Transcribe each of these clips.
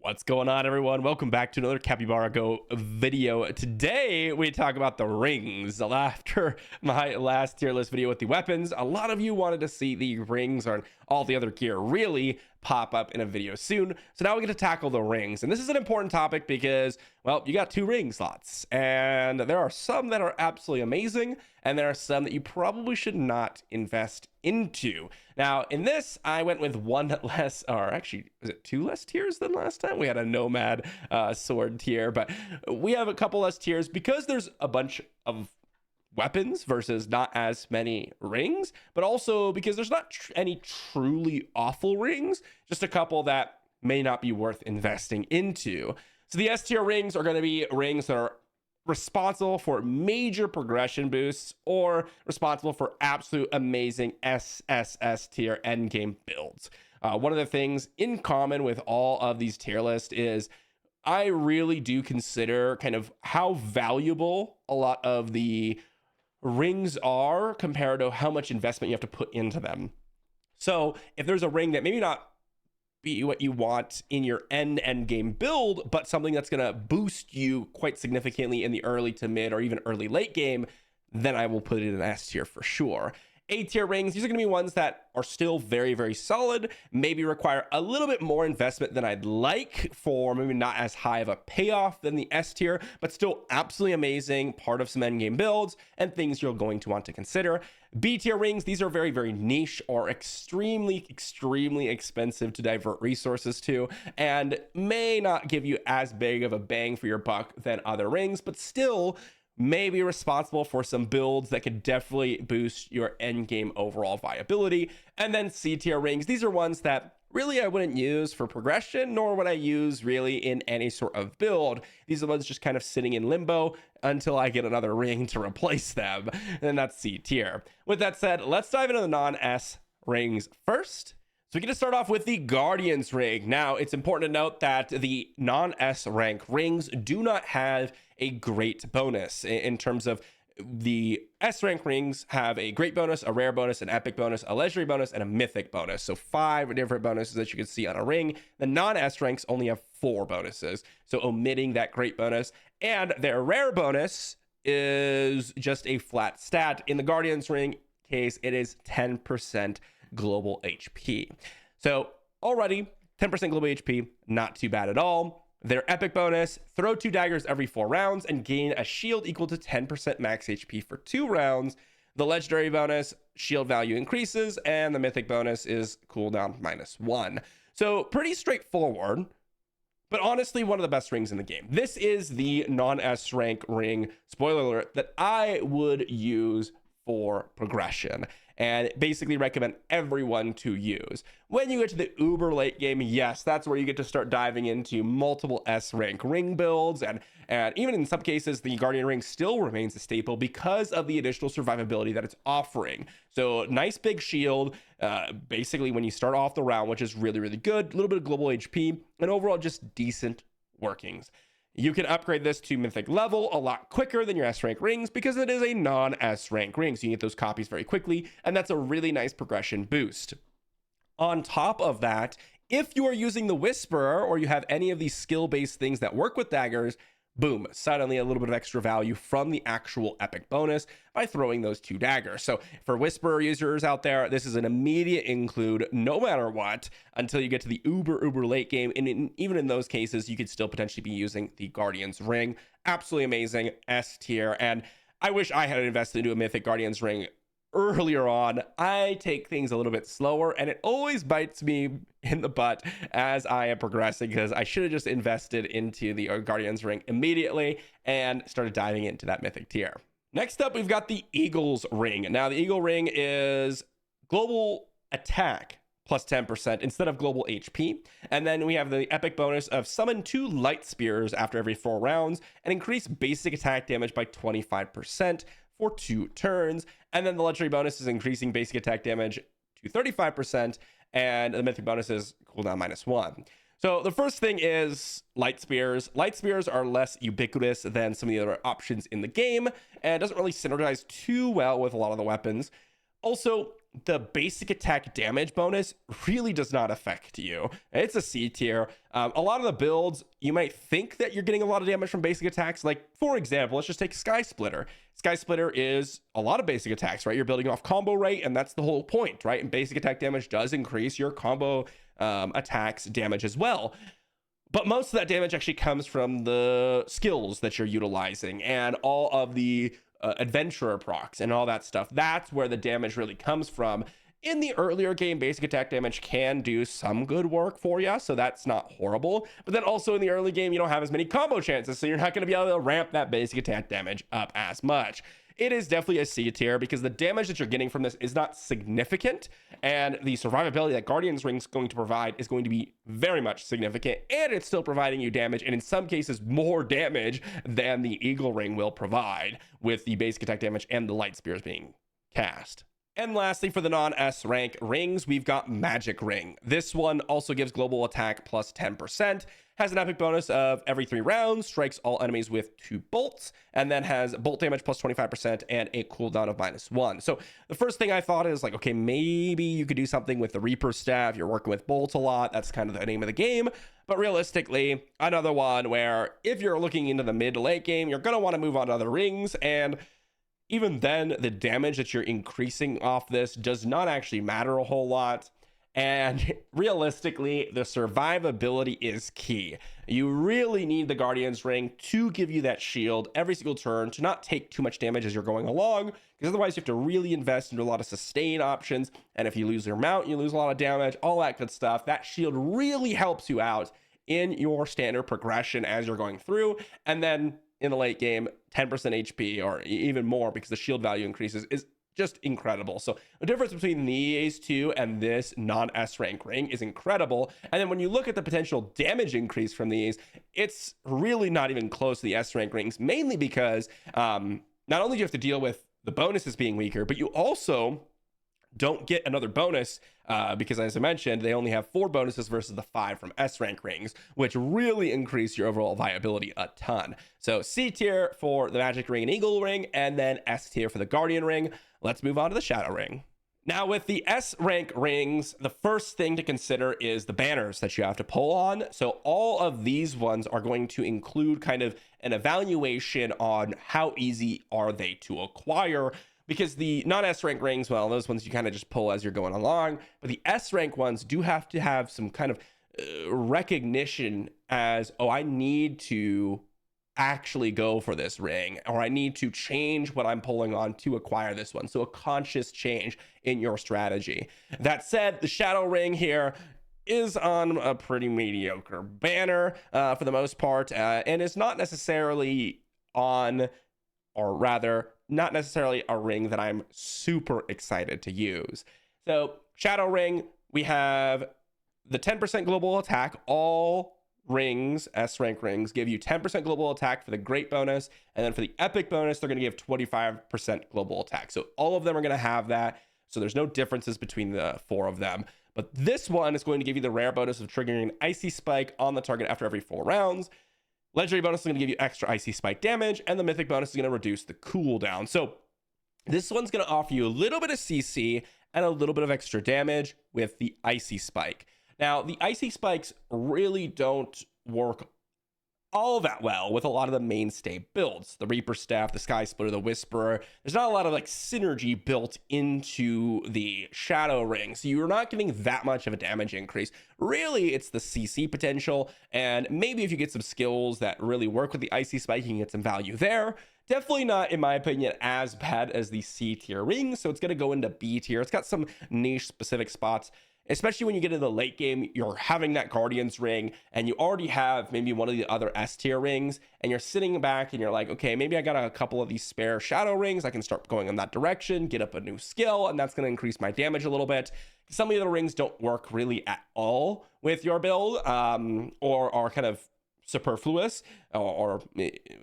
What's going on, everyone? Welcome back to another Capybara Go video. Today, we talk about the rings. After my last tier list video with the weapons, a lot of you wanted to see the rings or all the other gear really pop up in a video soon. So now we get to tackle the rings. And this is an important topic because, well, you got 2 ring slots. And there are some that are absolutely amazing, and there are some that you probably should not invest into. Now, in this, I went with 1 less, or actually, was it 2 less tiers than last time? We had a nomad sword tier, but we have a couple less tiers because there's a bunch of weapons versus not as many rings, but also because there's not any truly awful rings, just a couple that may not be worth investing into. So the S tier rings are going to be rings that are responsible for major progression boosts or responsible for absolute amazing SSS tier endgame builds. One of the things in common with all of these tier lists is I really do consider kind of how valuable a lot of the rings are compared to how much investment you have to put into them. So if there's a ring that maybe not be what you want in your end game build, but something that's going to boost you quite significantly in the early to mid or even early late game, then I will put it in S tier for sure. A tier rings, these are going to be ones that are still very, very solid, maybe require a little bit more investment than I'd like for maybe not as high of a payoff than the S tier, but still absolutely amazing, part of some endgame builds and things you're going to want to consider. B tier rings, these are very, very niche or extremely expensive to divert resources to, and may not give you as big of a bang for your buck than other rings, but still may be responsible for some builds that could definitely boost your end game overall viability. And then C tier rings, these are ones that really I wouldn't use for progression, nor would I use really in any sort of build. These are the ones just kind of sitting in limbo until I get another ring to replace them, and that's C tier. With that said, let's dive into the non-S rings first. So we get to start off with the Guardian's Ring. Now, it's important to note that the non-S rank rings do not have a great bonus in terms of the S rank rings have a great bonus, a rare bonus, an epic bonus, a legendary bonus, and a mythic bonus. So 5 different bonuses that you can see on a ring. The non-S ranks only have 4 bonuses, so omitting that great bonus. And their rare bonus is just a flat stat. In the Guardian's Ring case, it is 10% global HP. So already 10% global HP, not too bad at all. Their epic bonus, throw 2 daggers every 4 rounds and gain a shield equal to 10% max HP for 2 rounds. The legendary bonus, shield value increases, and the mythic bonus is cooldown -1. So pretty straightforward, but honestly one of the best rings in the game. This is the non-S rank ring, spoiler alert, that I would use for progression and basically recommend everyone to use. When you get to the uber late game, yes, that's where you get to start diving into multiple S rank ring builds, and even in some cases the Guardian Ring still remains a staple because of the additional survivability that it's offering. So nice big shield, basically when you start off the round, which is really good, a little bit of global HP, and overall just decent workings. You can upgrade this to mythic level a lot quicker than your S rank rings because it is a non-S rank ring. So you get those copies very quickly, and that's a really nice progression boost. On top of that, if you are using the Whisperer or you have any of these skill-based things that work with daggers, boom, suddenly a little bit of extra value from the actual epic bonus by throwing those 2 daggers. So for Whisperer users out there, this is an immediate include no matter what until you get to the uber late game. And even in those cases, you could still potentially be using the Guardian's Ring. Absolutely amazing, S tier. And I wish I had invested into a Mythic Guardian's Ring earlier on. I take things a little bit slower, and it always bites me in the butt as I am progressing because I should have just invested into the Guardian's Ring immediately and started diving into that mythic tier. Next up, we've got the Eagle's Ring. Now, the Eagle Ring is global attack plus 10% instead of global HP. And then we have the epic bonus of summon 2 light spears after every 4 rounds and increase basic attack damage by 25% for 2 turns. And then the legendary bonus is increasing basic attack damage to 35%, and the mythic bonus is cooldown -1. So the first thing is light spears. Light spears are less ubiquitous than some of the other options in the game, and doesn't really synergize too well with a lot of the weapons. Also, the basic attack damage bonus really does not affect you. It's a C tier. A lot of the builds, you might think that you're getting a lot of damage from basic attacks. Like, for example, let's just take Sky Splitter. Sky Splitter is a lot of basic attacks, right? You're building off combo rate, and that's the whole point, right? And basic attack damage does increase your combo attacks damage as well. But most of that damage actually comes from the skills that you're utilizing and all of the adventurer procs and all that stuff. That's where the damage really comes from. In the earlier game, basic attack damage can do some good work for you, so that's not horrible. But then also in the early game, you don't have as many combo chances, so you're not going to be able to ramp that basic attack damage up as much. It is definitely a C tier because the damage that you're getting from this is not significant, and the survivability that Guardian's Ring is going to provide is going to be very much significant, and it's still providing you damage, and in some cases more damage than the Eagle Ring will provide with the basic attack damage and the light spears being cast. And lastly, for the non-S rank rings, we've got Magic Ring. This one also gives global attack plus 10%, has an epic bonus of every 3 rounds, strikes all enemies with 2 bolts, and then has bolt damage plus 25% and a cooldown of -1. So the first thing I thought is like, okay, maybe you could do something with the Reaper staff. You're working with bolts a lot. That's kind of the name of the game. But realistically, another one where if you're looking into the mid to late game, you're going to want to move on to other rings, and even then, the damage that you're increasing off this does not actually matter a whole lot. And realistically, the survivability is key. You really need the Guardian's Ring to give you that shield every single turn, to not take too much damage as you're going along, because otherwise you have to really invest into a lot of sustain options. And if you lose your mount, you lose a lot of damage, all that good stuff. That shield really helps you out in your standard progression as you're going through. And then in the late game, 10% HP or even more because the shield value increases is just incredible. So the difference between these two and this non-S rank ring is incredible. And then when you look at the potential damage increase from these, it's really not even close to the S rank rings, mainly because not only do you have to deal with the bonuses being weaker, but you also don't get another bonus because, as I mentioned, they only have 4 bonuses versus the 5 from S rank rings, which really increase your overall viability a ton. So C tier for the Magic Ring and Eagle Ring, and then S tier for the Guardian Ring. Let's move on to the Shadow Ring. Now, with the S rank rings, the first thing to consider is the banners that you have to pull on. So all of these ones are going to include kind of an evaluation on how easy are they to acquire, because the non-S rank rings, well, those ones you kind of just pull as you're going along, but the S rank ones do have to have some kind of recognition as, oh, I need to actually go for this ring, or I need to change what I'm pulling on to acquire this one. So a conscious change in your strategy. That said, the Shadow Ring here is on a pretty mediocre banner for the most part, and is not necessarily on, or rather, not necessarily a ring that I'm super excited to use. So Shadow Ring, we have the 10% global attack. All rings, S rank rings, give you 10% global attack for the great bonus, and then for the epic bonus, they're going to give 25% global attack. So all of them are going to have that. So there's no differences between the 4 of them. But this one is going to give you the rare bonus of triggering an icy spike on the target after every 4 rounds. Legendary bonus is going to give you extra icy spike damage, and the mythic bonus is going to reduce the cooldown. So this one's going to offer you a little bit of CC and a little bit of extra damage with the icy spike. Now, the icy spikes really don't work all that well with a lot of the mainstay builds. The Reaper Staff, the Sky Splitter, the Whisperer. There's not a lot of like synergy built into the Shadow Ring, so you're not getting that much of a damage increase. Really, it's the CC potential, and maybe if you get some skills that really work with the Icy Spike, you can get some value there. Definitely not, in my opinion, as bad as the C tier ring, so it's going to go into B tier. It's got some niche specific spots, especially when you get into the late game. You're having that Guardian's Ring, and you already have maybe one of the other S tier rings, and you're sitting back and you're like, okay, maybe I got a couple of these spare Shadow Rings. I can start going in that direction, get up a new skill, and that's going to increase my damage a little bit. Some of the other rings don't work really at all with your build, or are kind of superfluous, or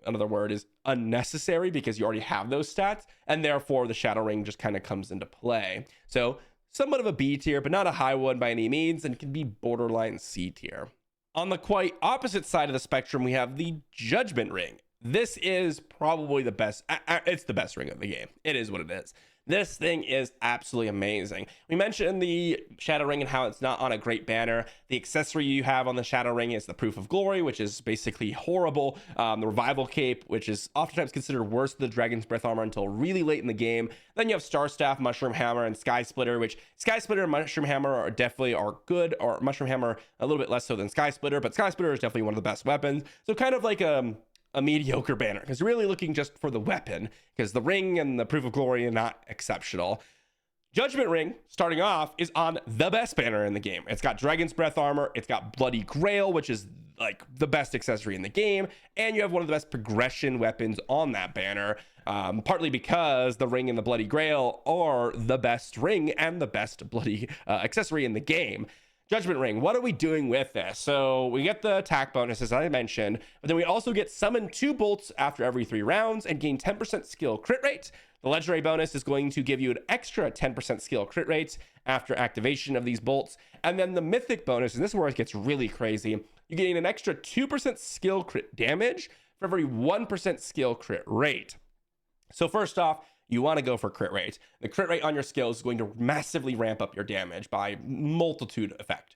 another word is unnecessary, because you already have those stats, and therefore the Shadow Ring just kind of comes into play. So somewhat of a B tier, but not a high one by any means, and can be borderline C tier. On the quite opposite side of the spectrum, we have the Judgement Ring. This is probably the best. It's the best ring of the game. It is what it is. This thing is absolutely amazing. We mentioned the Shadow Ring and how it's not on a great banner. The accessory you have on the Shadow Ring is the Proof of Glory, which is basically horrible. The Revival Cape, which is oftentimes considered worse than the Dragon's Breath Armor until really late in the game. Then you have Star Staff, Mushroom Hammer, and Sky Splitter, which Sky Splitter and Mushroom Hammer are definitely good, or Mushroom Hammer a little bit less so than Sky Splitter, but Sky Splitter is definitely one of the best weapons. So kind of like a mediocre banner, because really looking just for the weapon, because the ring and the Proof of Glory are not exceptional. Judgment Ring, starting off, is on the best banner in the game. It's got Dragon's Breath Armor, it's got Bloody Grail, which is like the best accessory in the game, and you have one of the best progression weapons on that banner, partly because the ring and the Bloody Grail are the best ring and the best bloody accessory in the game. Judgment Ring, what are we doing with this? So we get the attack bonuses, as I mentioned, but then we also get summon 2 bolts after every 3 rounds and gain 10% skill crit rate. The legendary bonus is going to give you an extra 10% skill crit rate after activation of these bolts. And then the mythic bonus, and this is where it gets really crazy, you gain an extra 2% skill crit damage for every 1% skill crit rate. So first off, you want to go for crit rate. The crit rate on your skill is going to massively ramp up your damage by multitude effect.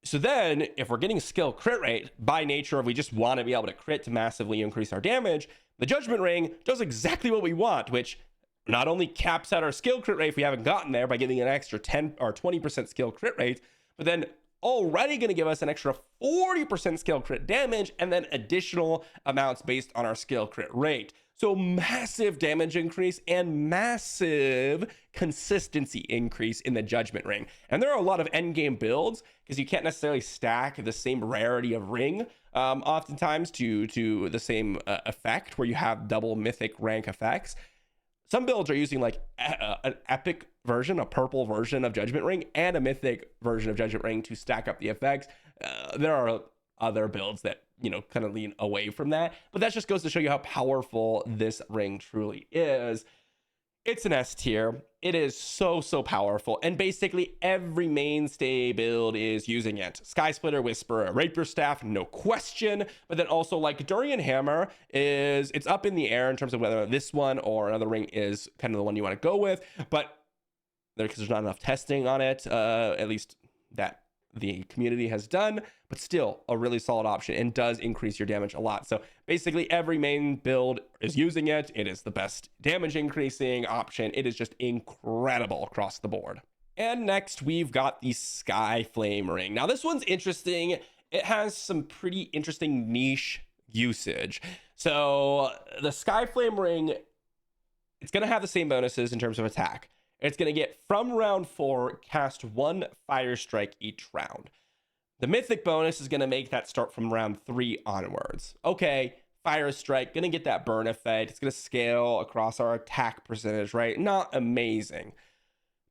So then, if we're getting skill crit rate, by nature, if we just want to be able to crit to massively increase our damage, the Judgment Ring does exactly what we want, which not only caps out our skill crit rate if we haven't gotten there by getting an extra 10 or 20% skill crit rate, but then already going to give us an extra 40% skill crit damage and then additional amounts based on our skill crit rate. So massive damage increase and massive consistency increase in the Judgment Ring. And there are a lot of endgame builds because you can't necessarily stack the same rarity of ring oftentimes to the same effect where you have double mythic rank effects. Some builds are using like an epic version, a purple version of Judgment Ring, and a mythic version of Judgment Ring to stack up the effects. There are other builds that, you know, kind of lean away from that, but that just goes to show you how powerful this ring truly is. It's an S tier. It is so powerful, and basically every mainstay build is using it. Sky Splitter, Whisperer, Rapier Staff, no question, but then also like Durian Hammer it's up in the air in terms of whether this one or another ring is kind of the one you want to go with, but because there's not enough testing on it, at least that the community has done, but still a really solid option and does increase your damage a lot. So basically every main build is using it. It is the best damage increasing option. It is just incredible across the board. And next we've got the Skyflame Ring. Now this one's interesting. It has some pretty interesting niche usage. So the Skyflame Ring, it's going to have the same bonuses in terms of attack. It's going to get from round 4, cast 1 Fire Strike each round. The Mythic bonus is going to make that start from round 3 onwards. Okay, Fire Strike, going to get that burn effect. It's going to scale across our attack percentage, right? Not amazing.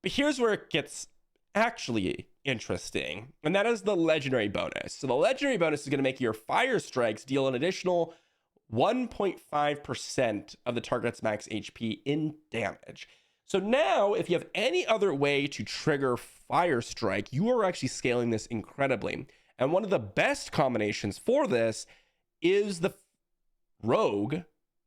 But here's where it gets actually interesting, and that is the Legendary bonus. So the Legendary bonus is going to make your Fire Strikes deal an additional 1.5% of the target's max HP in damage. So now, if you have any other way to trigger Fire Strike, you are actually scaling this incredibly. And one of the best combinations for this is the Rogue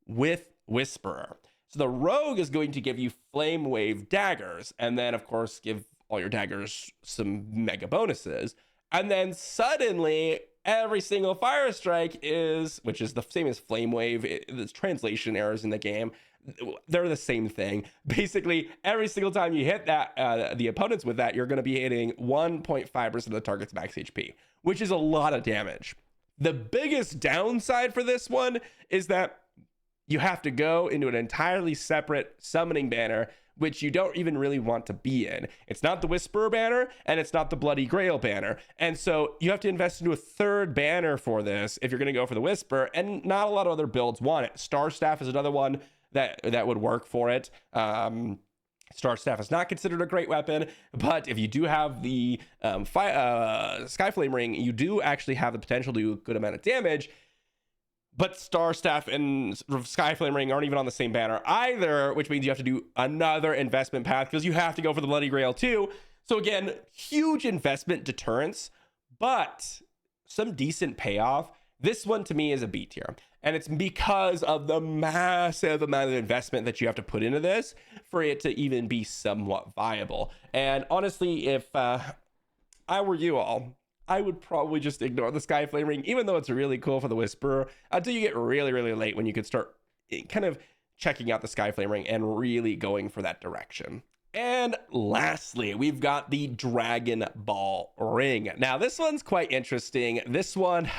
with Whisperer. So the Rogue is going to give you Flame Wave daggers, and then, of course, give all your daggers some mega bonuses. And then suddenly, every single Fire Strike which is the same as Flame Wave, there's translation errors in the game. They're the same thing. Basically, every single time you hit that, the opponents with that, you're going to be hitting 1.5% of the target's max HP, which is a lot of damage. The biggest downside for this one is that you have to go into an entirely separate summoning banner, which you don't even really want to be in. It's not the Whisperer banner, and it's not the Bloody Grail banner. And so you have to invest into a third banner for this if you're going to go for the Whisper, and not a lot of other builds want it. Star Staff is another one that would work for it. Star Staff is not considered a great weapon, but if you do have the Skyflame Ring, you do actually have the potential to do a good amount of damage. But Star Staff and Skyflame Ring aren't even on the same banner either, which means you have to do another investment path because you have to go for the Bloody Grail too. So again, huge investment deterrence, but some decent payoff This one to me is a B tier, and it's because of the massive amount of investment that you have to put into this for it to even be somewhat viable. And honestly, if I were you all, I would probably just ignore the Skyflame Ring, even though it's really cool for the Whisperer, until you get really, really late when you could start kind of checking out the Skyflame Ring and really going for that direction. And lastly, we've got the Dragon Ball Ring. Now, this one's quite interesting. This one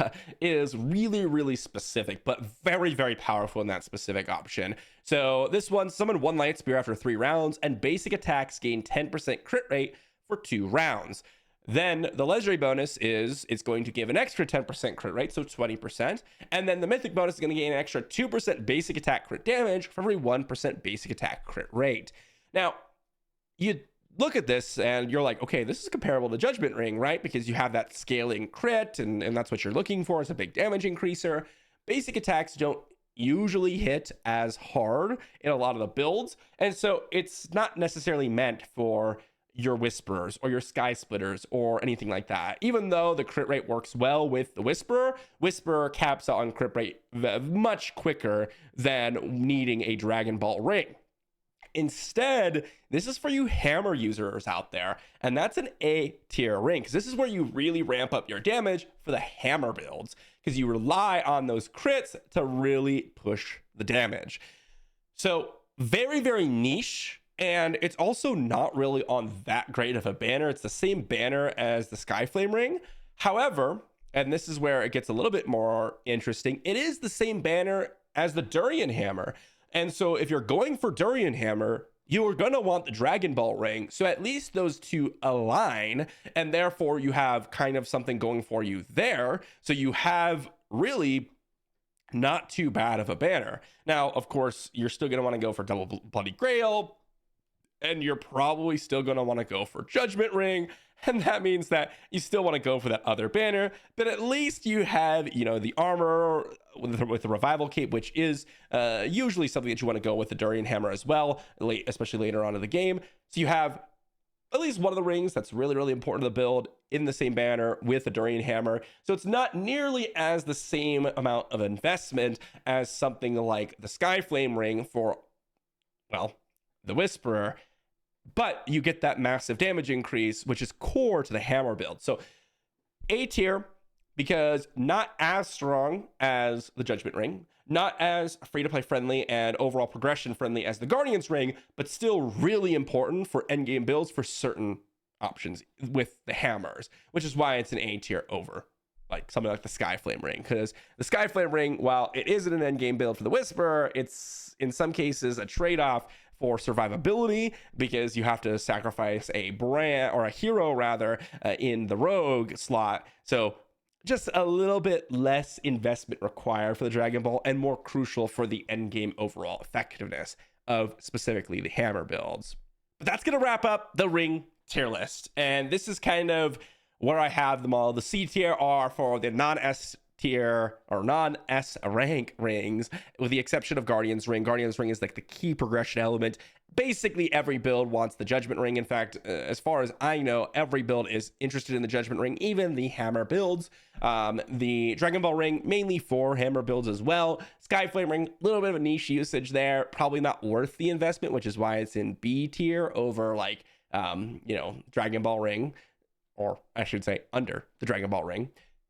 is really, really specific, but very, very powerful in that specific option. So this one, summon one Light Spear after 3 rounds, and basic attacks gain 10% crit rate for 2 rounds. Then the legendary bonus is it's going to give an extra 10% crit rate, so 20%. And then the mythic bonus is going to gain an extra 2% basic attack crit damage for every 1% basic attack crit rate. Now, you look at this and you're like, okay, this is comparable to Judgement Ring, right? Because you have that scaling crit and that's what you're looking for. It's a big damage increaser. Basic attacks don't usually hit as hard in a lot of the builds. And so it's not necessarily meant for your Whisperers or your Sky Splitters or anything like that. Even though the crit rate works well with the Whisperer caps out on crit rate much quicker than needing a Dragon Ball Ring. Instead, this is for you hammer users out there, and that's an A tier ring, because this is where you really ramp up your damage for the hammer builds, because you rely on those crits to really push the damage. So very, very niche, and it's also not really on that great of a banner. It's the same banner as the Skyflame Ring. However, and this is where it gets a little bit more interesting, it is the same banner as the Durian Hammer. And so if you're going for Durian Hammer, you are going to want the Dragon Ball Ring. So at least those two align, and therefore you have kind of something going for you there. So you have really not too bad of a banner. Now, of course, you're still going to want to go for Double Bloody Grail, and you're probably still going to want to go for Judgement Ring. And that means that you still want to go for that other banner, but at least you have, you know, the armor with the revival cape, which is usually something that you want to go with the Durian Hammer as well, especially later on in the game. So you have at least one of the rings that's really, really important to the build in the same banner with the Durian Hammer. So it's not nearly as the same amount of investment as something like the Skyflame Ring for, well, the Whisperer. But you get that massive damage increase, which is core to the hammer build. So A tier, because not as strong as the Judgement Ring, not as free-to-play friendly and overall progression friendly as the Guardian's Ring, but still really important for endgame builds for certain options with the hammers, which is why it's an A tier over like something like the Skyflame Ring. Because the Skyflame Ring, while it isn't an endgame build for the Whisperer, it's in some cases a trade-off for survivability, because you have to sacrifice a brand or a hero rather in the rogue slot. So just a little bit less investment required for the Dragon Ball, and more crucial for the end game overall effectiveness of specifically the hammer builds. But that's going to wrap up the ring tier list. And this is kind of where I have them all. The C tier are for the non-S tier or non-S rank rings, with the exception of Guardian's Ring. Guardian's Ring is like the key progression element. Basically every build wants the Judgement Ring. In fact, as far as I know, every build is interested in the Judgement Ring, even the hammer builds. The Dragon Ball Ring mainly for hammer builds as well. Skyflame Ring, a little bit of a niche usage there, probably not worth the investment, which is why it's in B tier over like Dragon Ball Ring, or I should say under the Dragon Ball Ring.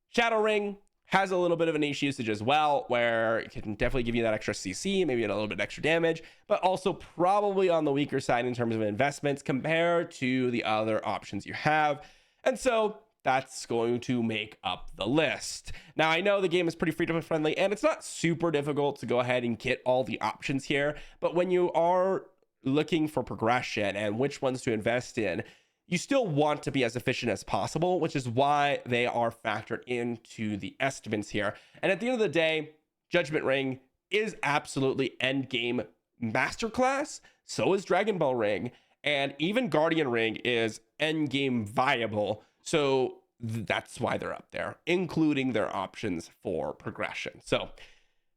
Shadow Ring has a little bit of a niche usage as well, where it can definitely give you that extra CC, maybe a little bit extra damage, but also probably on the weaker side in terms of investments compared to the other options you have. And so that's going to make up the list. Now, I know the game is pretty free-to-play friendly, and it's not super difficult to go ahead and get all the options here, but when you are looking for progression and which ones to invest in, you still want to be as efficient as possible, which is why they are factored into the estimates here. And at the end of the day, Judgement Ring is absolutely endgame masterclass. So is Dragon Ball Ring. And even Guardian Ring is endgame viable. So that's why they're up there, including their options for progression. So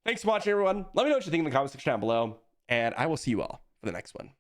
thanks for watching, everyone. Let me know what you think in the comment section down below, and I will see you all for the next one.